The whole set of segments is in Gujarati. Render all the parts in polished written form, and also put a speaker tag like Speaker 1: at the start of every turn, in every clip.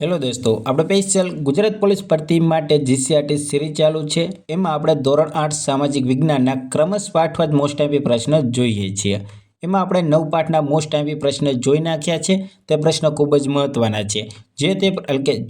Speaker 1: હેલો દોસ્તો, આપણે સ્પેશિયલ ગુજરાત પોલીસ ભરતી માટે જીસીઆરટી સિરીઝ ચાલુ છે. એમાં આપણે ધોરણ 8 સામાજિક વિજ્ઞાનના ક્રમશ પાઠવાદ મોસ્ટ આઈપી પ્રશ્ન જોઈએ છીએ. એમાં આપણે 9 પાઠના મોસ્ટ આઈપી પ્રશ્ન જોઈ નાખ્યા છે. તે પ્રશ્નો ખૂબ જ મહત્વના છે.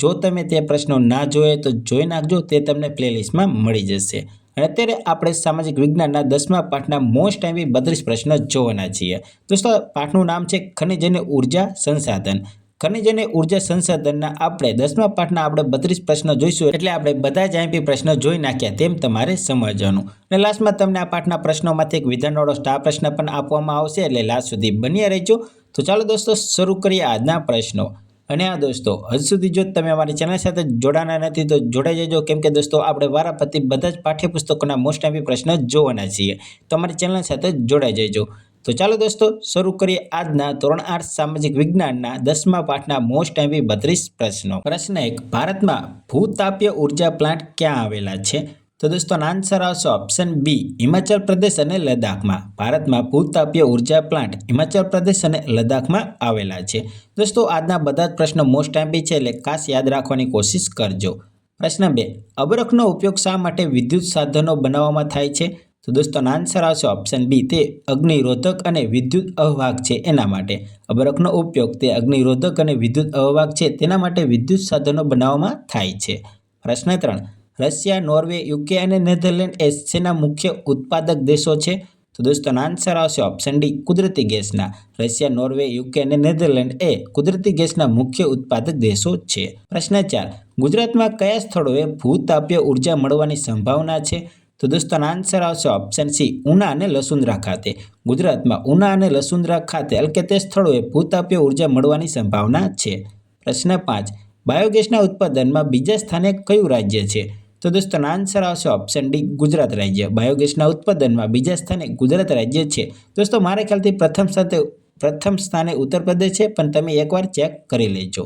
Speaker 1: જો તમે તે પ્રશ્નો ના જોઈએ તો જોઈ નાખજો, તે તમને પ્લેલિસ્ટમાં મળી જશે. અને અત્યારે આપણે સામાજિક વિજ્ઞાનના 10મા પાઠના મોસ્ટ આઈપી 32 પ્રશ્ન જોવાના છીએ. દોસ્તો, પાઠનું નામ છે ખનિજ અને ઉર્જા સંસાધન. ખનિજ અને ઉર્જા સંસાધનના આપણે 10મા પાઠના આપણે 32 પ્રશ્નો જોઈશું. એટલે આપણે બધા જ આઈપી પ્રશ્નો જોઈ નાખ્યા તેમ તમારે સમજવાનું. અને લાસ્ટમાં તમને આ પાઠના પ્રશ્નોમાંથી એક વિધાનવાળો સ્ટાર પ્રશ્ન પણ આપવામાં આવશે, એટલે લાસ્ટ સુધી બન્યા રહેજો. તો ચાલો દોસ્તો, શરૂ કરીએ આજના પ્રશ્નો. અને આ દોસ્તો, હજુ સુધી જો તમે અમારી ચેનલ સાથે જોડાના નથી તો જોડાઈ જજો, કેમ કે દોસ્તો આપણે વારાફરતી બધા જ પાઠ્યપુસ્તકોના મોસ્ટ આઈપી પ્રશ્ન જોવાના છીએ. તો અમારી ચેનલ સાથે જોડાઈ જજો. તો ચાલો દોસ્તો, શરૂ કરીએ આજના ધોરણ 8 સામાજિક વિજ્ઞાનના 10મા પાઠના મોસ્ટ આઈપી 32 પ્રશ્નો. પ્રશ્ન 1. ભારતમાં ભૂતાપીય ઉર્જા પ્લાન્ટ ક્યાં આવેલા છે? તો દોસ્તો આન્સર આવશે ઓપ્શન બી, હિમાચલ પ્રદેશ અને લદ્દાખમાં. ભારતમાં ભૂતાપીય ઉર્જા પ્લાન્ટ હિમાચલ પ્રદેશ અને લદ્દાખમાં આવેલા છે. દોસ્તો, આજના બધા જ પ્રશ્નો મોસ્ટ આઈપી છે, એટલે ખાસ યાદ રાખવાની કોશિશ કરજો. પ્રશ્ન 2. અબરખનો ઉપયોગ શા માટે વિદ્યુત સાધનો બનાવવામાં થાય છે? તો દોસ્તો આન્સર આવશે ઓપ્શન બી, તે અગ્નિરોધક અને વિદ્યુત અવાહક છે એના માટે. અબરખનો ઉપયોગ તે અગ્નિરોધક અને વિદ્યુત અવાહક છે તેના માટે વિદ્યુત સાધનો બનાવવામાં થાય છે. પ્રશ્ન 3. રશિયા, નોર્વે, યુકે અને નેધરલેન્ડ એ શેના મુખ્ય ઉત્પાદક દેશો છે? તો દોસ્તો આન્સર આવશે ઓપ્શન ડી, કુદરતી ગેસના. રશિયા, નોર્વે, યુકે અને નેધરલેન્ડ એ કુદરતી ગેસના મુખ્ય ઉત્પાદક દેશો છે. પ્રશ્ન 4. ગુજરાતમાં કયા સ્થળોએ ભૂતાપીય ઉર્જા મળવાની સંભાવના છે? તો દોસ્તો આન્સર આવશે ઓપ્શન સી, ઉના અને લસુંદરા ખાતે. ગુજરાતમાં ઉના અને લસુંદરા ખાતે એટલે કે તે સ્થળોએ ભૂતાપીય ઉર્જા મળવાની સંભાવના છે. પ્રશ્ન 5. બાયોગેસના ઉત્પાદનમાં બીજા સ્થાને કયું રાજ્ય છે? તો દોસ્તો આન્સર આવશે ઓપ્શન ડી, ગુજરાત રાજ્ય. બાયોગેસના ઉત્પાદનમાં બીજા સ્થાને ગુજરાત રાજ્ય છે. દોસ્તો, મારા ખ્યાલથી પ્રથમ સ્થાને ઉત્તર પ્રદેશ છે, પણ તમે એકવાર ચેક કરી લેજો.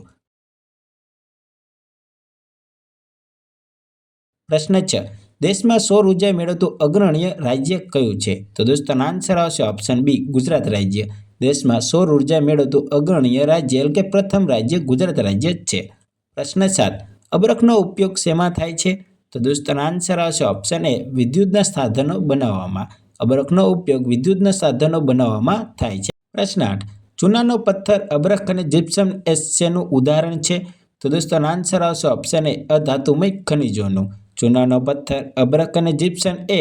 Speaker 1: પ્રશ્ન 6. દેશમાં સૌર ઉર્જા મેળવતું અગ્રણીય રાજ્ય કયું છે? તો દોસ્તો આન્સર આવશે ઓપ્શન બી, ગુજરાત રાજ્ય. દેશમાં સૌર ઉર્જા મેળવતું અગ્રણીય રાજ્ય એટલે કે પ્રથમ રાજ્ય ગુજરાત રાજ્ય છે. પ્રશ્ન 7. અબરખનો ઉપયોગ શેમાં થાય છે? તો દોસ્તો આન્સર આવશે ઓપ્શન એ, વિદ્યુતના સાધનો બનાવવામાં. અબરખનો ઉપયોગ વિદ્યુતના સાધનો બનાવવામાં થાય છે. પ્રશ્ન 8. ચૂનાનો પથ્થર, અબરખ અને જીપ્સમ એ શેનું ઉદાહરણ છે? તો દોસ્તો આન્સર આવશે ઓપ્શન એ, અધાતુમય ખનિજોનું. ચૂનાનો પથ્થર, અબરખ અને જીપ્સમ એ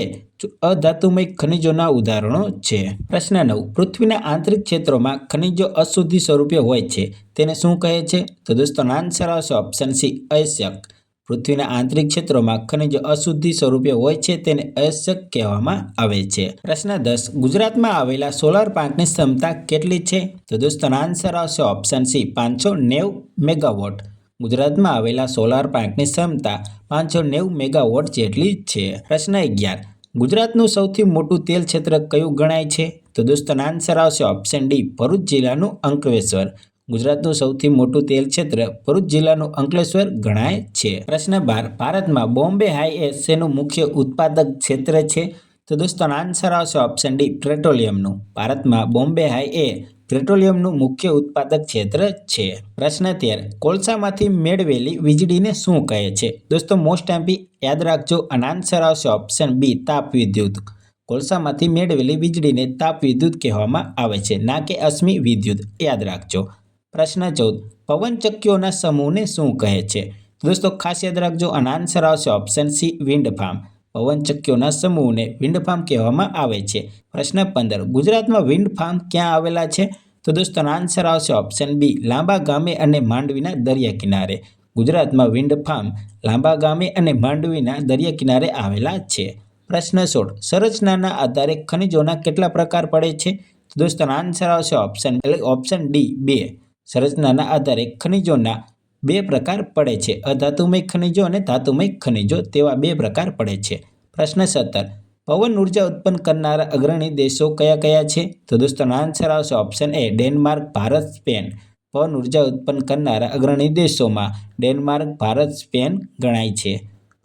Speaker 1: અધાતુમય ખનિજોના ઉદાહરણો છે. પ્રશ્ન 9. પૃથ્વીના આંતરિક ક્ષેત્રોમાં ખનિજો અશુદ્ધિ સ્વરૂપે હોય છે, તેને શું કહે છે? તો દોસ્તો આન્સર આવશે ઓપ્શન સી, અયસ્ક. પૃથ્વીના આંતરિક ક્ષેત્રોમાં ખનિજો અશુદ્ધિ સ્વરૂપે હોય છે, તેને અયસ્ક કહેવામાં આવે છે. પ્રશ્ન 10. ગુજરાતમાં આવેલા સોલાર પ્લાન્ટની ક્ષમતા કેટલી છે? તો દોસ્તો આન્સર આવશે ઓપ્શન સી, 590 મેગાવોટ. ગુજરાતમાં આવેલા સોલાર પ્લાન્ટની ક્ષમતા 590 મેગાવોટ જેટલી છે. પ્રશ્ન 11. ગુજરાતનું સૌથી મોટું તેલ ક્ષેત્ર કયું ગણાય છે? તો દોસ્તો આન્સર આવશે ઓપ્શન ડી, ભરૂચ જિલ્લાનું અંકલેશ્વર. ગુજરાતનું સૌથી મોટું તેલ ક્ષેત્ર ભરૂચ જિલ્લાનું અંકલેશ્વર ગણાય છે. પ્રશ્ન 12. ભારતમાં બોમ્બે હાઈ એ શેનું મુખ્ય ઉત્પાદક ક્ષેત્ર છે? તો દોસ્તો આન્સર આવશે ઓપ્શન ડી, પેટ્રોલિયમનું. ભારતમાં બોમ્બે હાઈ એ પેટ્રોલિયમનું મુખ્ય ઉત્પાદક ક્ષેત્ર છે. પ્રશ્ન 13. કોલસામાંથી મેળવેલી વીજળીને શું કહે છે? દોસ્તો મોસ્ટ આઈપી યાદ રાખજો, અને આન્સર આવશે ઓપ્શન બી, તાપ વિદ્યુત. કોલસામાંથી મેળવેલી વીજળીને તાપ વિદ્યુત કહેવામાં આવે છે, ના કે અશ્મિ વિદ્યુત. યાદ રાખજો. પ્રશ્ન 14. પવનચક્કીઓના સમૂહને શું કહે છે? દોસ્તો ખાસ યાદ રાખજો, અને આન્સર આવશે ઓપ્શન સી, વિન્ડ ફાર્મ. પવનચક્કીઓના સમૂહને વિન્ડ ફાર્મ કહેવામાં આવે છે. પ્રશ્ન 15. ગુજરાતમાં વિન્ડ ફાર્મ ક્યાં આવેલા છે? તો દોસ્તો આન્સર આવશે ઓપ્શન બી, લાંબા ગામે અને માંડવીના દરિયા કિનારે. ગુજરાતમાં વિન્ડ ફાર્મ લાંબા ગામે અને માંડવીના દરિયા કિનારે આવેલા છે. પ્રશ્ન 16. સંરચનાના આધારે ખનિજોના કેટલા પ્રકાર પડે છે? તો દોસ્તો આન્સર આવશે ઓપ્શન ડી, 2. સંરચનાના આધારે ખનિજોના 2 પ્રકાર પડે છે. અધાતુમય ખનિજો અને ધાતુમય ખનિજો, તેવા 2 પ્રકાર પડે છે. પ્રશ્ન 17. પવન ઉર્જા ઉત્પન્ન કરનારા અગ્રણી દેશો કયા કયા છે? તો દોસ્તો આન્સર આવશે option A, Denmark, Bharat, Spain. પવન ઉર્જા ઉત્પન્ન કરનારા અગ્રણી દેશોમાં ડેનમાર્ક, ભારત, સ્પેન ગણાય છે.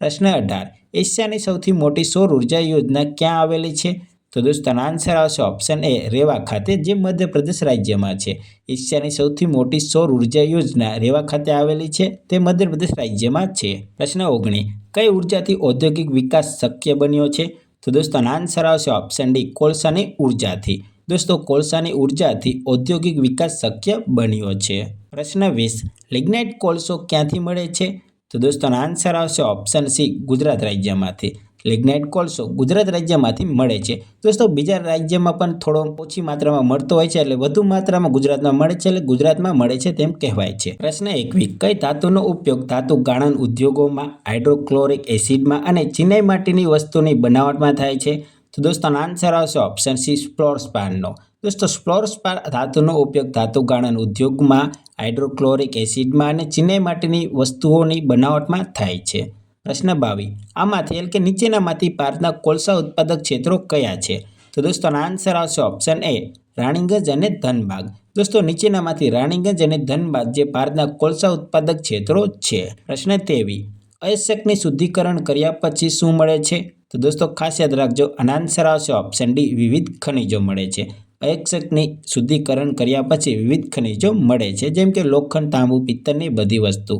Speaker 1: પ્રશ્ન 18. એશિયાની સૌથી મોટી સૌર ઉર્જા યોજના ક્યાં આવેલી છે? તો દોસ્તો આનો આન્સર આવશે ઓપ્શન એ રેવા ખાતે, જે મધ્યપ્રદેશ રાજ્યમાં છે. એશિયાની સૌથી મોટી સૌર ઉર્જા યોજના રેવા ખાતે આવેલી છે, તે મધ્યપ્રદેશ રાજ્યમાં છે. પ્રશ્ન 19. કઈ ઉર્જાથી ઔદ્યોગિક વિકાસ શક્ય બન્યો છે? તો દોસ્તો આનો આન્સર આવશે ઓપ્શન ડી કોલસાની ઉર્જાથી. દોસ્તો કોલસાની ઉર્જાથી ઔદ્યોગિક વિકાસ શક્ય બન્યો છે. પ્રશ્ન 20. લિગ્નાઇટ કોલસો ક્યાંથી મળે છે? તો દોસ્તો આનો આન્સર આવશે ઓપ્શન સી ગુજરાત રાજ્યમાંથી. લિગ્નાઇટ કોલસો ગુજરાત રાજ્યમાંથી મળે છે. દોસ્તો બીજા રાજ્યમાં પણ થોડો ઓછી માત્રામાં મળતો હોય છે, એટલે વધુ માત્રામાં ગુજરાતમાં મળે છે, એટલે ગુજરાતમાં મળે છે તેમ કહેવાય છે. પ્રશ્ન 21. કઈ ધાતુનો ઉપયોગ ધાતુ ગાળણ ઉદ્યોગોમાં, હાઇડ્રોક્લોરિક એસિડમાં અને ચિનાઈ માટીની વસ્તુની બનાવટમાં થાય છે? તો દોસ્તો આનો આન્સર આવશે ઓપ્શન સી ફ્લોરસ્પારનો. દોસ્તો ફ્લોરસ્પાર ધાતુનો ઉપયોગ ધાતુ ગાળણ ઉદ્યોગમાં, હાઇડ્રોક્લોરિક એસિડમાં અને ચિનાઈ માટીની વસ્તુઓની બનાવટમાં થાય છે. પ્રશ્ન 22. આમાંથી એટલે કે નીચેનામાંથી ભારતના કોલસા ઉત્પાદક ક્ષેત્રો કયા છે? તો દોસ્તો આનો આન્સર આવશે ઓપ્શન એ રાણીગંજ અને ધનબાદ. દોસ્તો નીચેનામાંથી રાણીગંજ અને ધનબાદ જે ભારતના કોલસા ઉત્પાદક ક્ષેત્રો છે. પ્રશ્ન 23. અયસ્કની શુદ્ધિકરણ કર્યા પછી શું મળે છે? તો દોસ્તો ખાસ યાદ રાખજો, આનો આન્સર આવશે ઓપ્શન ડી વિવિધ ખનિજો મળે છે. અયસ્કની શુદ્ધિકરણ કર્યા પછી વિવિધ ખનિજો મળે છે, જેમ કે લોખંડ, તાંબુ, પિત્તળની બધી વસ્તુ.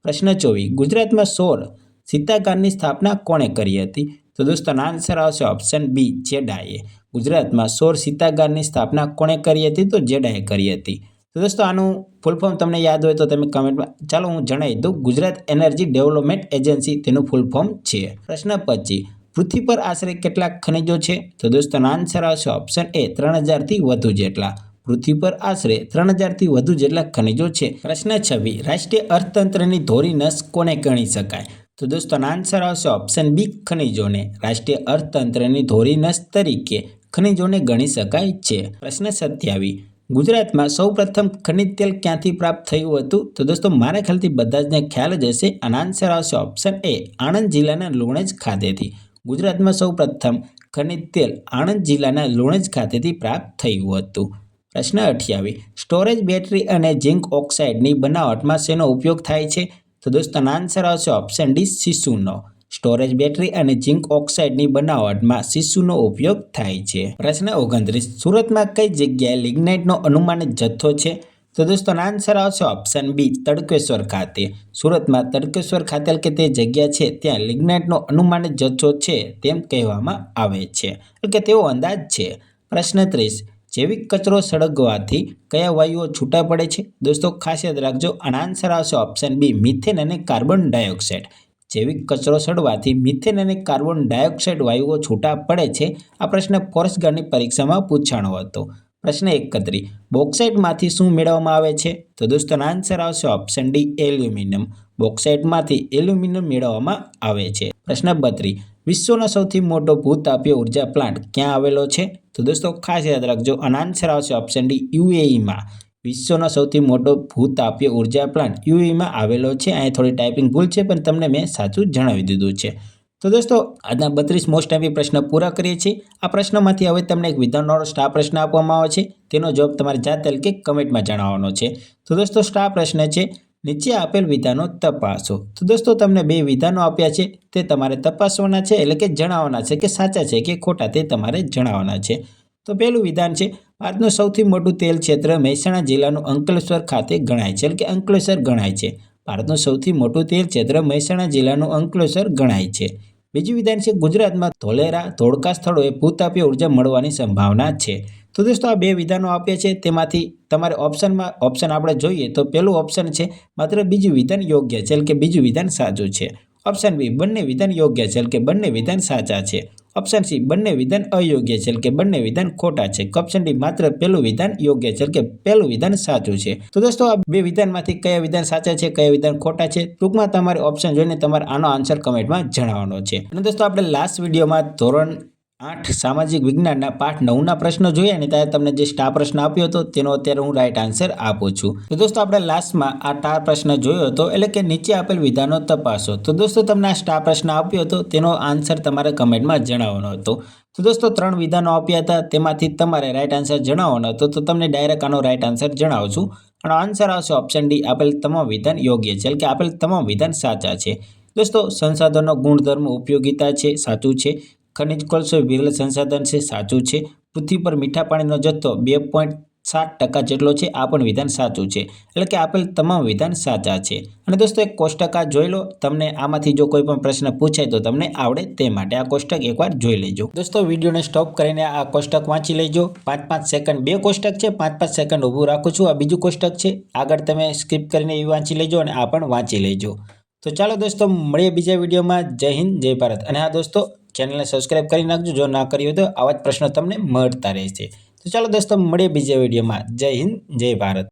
Speaker 1: પ્રશ્ન 24. ગુજરાતમાં સૌર શીતાગારની સ્થાપના કોણે કરી હતી? તો દોસ્તો આનો આન્સર આવશે ઓપ્શન બી જેડાએ. ગુજરાતમાં સૌર શીતાગારની સ્થાપના કોણે કરી હતી? તો જેડાએ કરી હતી. તો દોસ્તો આનું ફૂલ ફોર્મ તમને યાદ હોય તો તમે કમેન્ટમાં, ચાલો હું જણાવી દઉં. ગુજરાત એનર્જી ડેવલપમેન્ટ એજન્સી તેનું ફૂલ ફોર્મ છે. પ્રશ્ન 25. પૃથ્વી પર આશરે કેટલા ખનિજો છે? તો દોસ્તો આનો આન્સર આવશે ઓપ્શન એ 3000થી વધુ જેટલા. પૃથ્વી પર આશરે 3000થી વધુ જેટલા ખનિજો છે. પ્રશ્ન 26. રાષ્ટ્રીય અર્થતંત્રની ધોરી નસ કોને ગણી શકાય? તો દોસ્તો આનો આન્સર આવશે ઓપ્શન બી ખનિજોને. રાષ્ટ્રીય અર્થતંત્રની ધોરી નસ તરીકે ખનિજોને ગણી શકાય છે. પ્રશ્ન 27. ગુજરાતમાં સૌપ્રથમ ખનિજ તેલ ક્યાંથી પ્રાપ્ત થયું હતું? તો દોસ્તો મારા ખ્યાલથી બધા જને ખ્યાલ જ હશે. આનો આન્સર આવશે ઓપ્શન એ આણંદ જિલ્લાના લુણેજ ખાતેથી. ગુજરાતમાં સૌપ્રથમ ખનિજ તેલ આણંદ જિલ્લાના લુણેજ ખાતેથી પ્રાપ્ત થયું હતું. પ્રશ્ન 28. સ્ટોરેજ બેટરી અને ઝિંક ઓક્સાઇડની બનાવટમાં શેનો ઉપયોગ થાય છે? તો દોસ્તો આનો આન્સર આવશે ઓપ્શન ડી શીશુનો. સ્ટોરેજ બેટરી અને ઝિંક ઓક્સાઇડની બનાવટમાં શીશુનો ઉપયોગ થાય છે. પ્રશ્ન 29. સુરતમાં કઈ જગ્યાએ લિગ્નાઇટનો અનુમાનિત જથ્થો છે? તો દોસ્તો આનો આન્સર આવશે ઓપ્શન બી તડકેશ્વર ખાતે. સુરતમાં તડકેશ્વર ખાતે કે તે જગ્યા છે ત્યાં લિગ્નાઇટનો અનુમાનિત જથ્થો છે તેમ કહેવામાં આવે છે, એટલે કે તેવો અંદાજ છે. પ્રશ્ન 30. જૈવિક કચરો સળગવાથી કયા વાયુઓ છૂટા પડે છે? દોસ્તો ખાસ યાદ રાખજો, આનો આન્સર આવશે ઓપ્શન બી મિથેન અને કાર્બન ડાયોક્સાઇડ. જૈવિક કચરો સળવાથી મિથેન અને કાર્બન ડાયોક્સાઇડ વાયુઓ છૂટા પડે છે. આ પ્રશ્ન ફોરેસ્ટ ગાર્ડની પરીક્ષામાં પૂછાણો હતો. પ્રશ્ન 31. બોક્સાઇટમાંથી શું મેળવવામાં આવે છે? તો દોસ્તો આનો આન્સર આવશે ઓપ્શન ડી એલ્યુમિનિયમ. બોક્સાઇટમાંથી એલ્યુમિનિયમ મેળવવામાં આવે છે. પ્રશ્ન 32. વિશ્વનો સૌથી મોટો ભૂતાપીય ઉર્જા પ્લાન્ટ ક્યાં આવેલો છે? તો દોસ્તો ખાસ યાદ રાખજો, આનો આન્સર આવશે ઓપ્શન ડી યુએઈમાં. વિશ્વનો સૌથી મોટો ભૂતાપીય ઉર્જા પ્લાન્ટ યુએઈમાં આવેલો છે. અહીં થોડી ટાઈપિંગ ભૂલ છે, પણ તમને મેં સાચું જણાવી દીધું છે. તો દોસ્તો આજના 32 મોસ્ટ એમ્પી પ્રશ્ન પૂરા કરીએ છીએ. આ પ્રશ્નોમાંથી હવે તમને એક વિધાનવાળો સ્ટાર પ્રશ્ન આપવામાં આવે છે. તેનો જવાબ તમારે જાતે કે કમેન્ટમાં જણાવવાનો છે. તો દોસ્તો સ્ટાર પ્રશ્ન છે, નીચે આપેલ વિધાનો તપાસો. તો દોસ્તો તમને 2 વિધાનો આપ્યા છે, તે તમારે તપાસવાના છે, એટલે કે જણાવવાના છે કે સાચા છે કે ખોટા તે તમારે જણાવવાના છે. તો પહેલું વિધાન છે, ભારતનું સૌથી મોટું તેલ ક્ષેત્ર મહેસાણા જિલ્લાનું અંકલેશ્વર ખાતે ગણાય છે, એટલે કે અંકલેશ્વર ગણાય છે. ભારતનું સૌથી મોટું તેલ ક્ષેત્ર મહેસાણા જિલ્લાનું અંકલેશ્વર ગણાય છે. બીજું વિધાન છે, ગુજરાતમાં ધોલેરા, ધોળકા સ્થળોએ ભૂતાપીય ઉર્જા મળવાની સંભાવના છે. તો દોસ્તો આ 2 વિધાનો આપ્યા છે, તેમાંથી તમારે ઓપ્શન આપણે જોઈએ તો પહેલું ઓપ્શન છે માત્ર બીજું વિધાન યોગ્ય છે, એટલે કે બીજું વિધાન સાચું છે. ઓપ્શન બી બંને વિધાન યોગ્ય છે, એટલે કે બંને વિધાન સાચા છે. ઓપ્શન સી બંને વિધાન અયોગ્ય છે, એટલે કે બંને વિધાન ખોટા છે. ઓપ્શન ડી માત્ર પહેલું વિધાન યોગ્ય છે, એટલે કે પહેલું વિધાન સાચું છે. તો દોસ્તો આ 2 વિધાનમાંથી કયા વિધાન સાચા છે, કયા વિધાન ખોટા છે, ટૂંકમાં તમારે ઓપ્શન જોઈને તમારે આનો આન્સર કમેન્ટમાં જણાવવાનો છે. અને દોસ્તો આપણે લાસ્ટ વિડીયોમાં ધોરણ 8 સામાજિક વિજ્ઞાનના પાઠ 9ના પ્રશ્નો જોયા ને ત્યારે તમને જે સ્ટાર પ્રશ્ન આપ્યો હતો તેનો અત્યારે હું રાઈટ આન્સર આપું છું. તો દોસ્તો આપણે લાસ્ટમાં આ સ્ટાર પ્રશ્ન જોયો હતો, એટલે કે નીચે આપેલ વિધાનો તપાસો. તો દોસ્તો તમને આ સ્ટાર પ્રશ્ન આપ્યો હતો તેનો આન્સર તમારે કમેન્ટમાં જણાવવાનો હતો. તો દોસ્તો 3 વિધાનો આપ્યા હતા, તેમાંથી તમારે રાઈટ આન્સર જણાવવાનો હતો. તો તમને ડાયરેક્ટ આનો રાઈટ આન્સર જણાવું છું. આનો આન્સર આવશે ઓપ્શન ડી આપેલ તમામ વિધાન યોગ્ય છે, એટલે કે આપેલ તમામ વિધાન સાચા છે. દોસ્તો સંસાધનો ગુણધર્મ ઉપયોગિતા છે, સાચું છે. ખનિજ કોલસો વિરલ સંસાધન છે, સાચું છે. પૃથ્વી પર મીઠા પાણીનો જથ્થો 2.7% જેટલો છે, આ પણ વિધાન સાચું છે. એટલે કે આપેલ તમામ વિધાન સાચા છે. અને દોસ્તો એક કોષ્ટક આ જોઈ લો, તમને આમાંથી જો કોઈ પણ પ્રશ્ન પૂછાય તો તમને આવડે તે માટે આ કોષ્ટક એકવાર જોઈ લેજો. દોસ્તો વિડીયોને સ્ટોપ કરીને આ કોષ્ટક વાંચી લેજો. 5-5 સેકન્ડ 2 કોષ્ટક છે, 5-5 સેકન્ડ ઊભું રાખું છું. આ બીજું કોષ્ટક છે, આગળ તમે સ્કીપ કરીને એ વાંચી લેજો અને આ પણ વાંચી લેજો. તો ચાલો દોસ્તો મળીએ બીજા વિડીયોમાં. જય હિન્દ, જય ભારત. અને હા દોસ્તો, ચેનલને સબસ્ક્રાઇબ કરી નાખજો જો ના કરી હોય તો, આવા જ પ્રશ્નો તમને મળતા રહેશે. તો ચાલો દોસ્તો મળીએ બીજા વિડીયોમાં. જય હિન્દ, જય ભારત.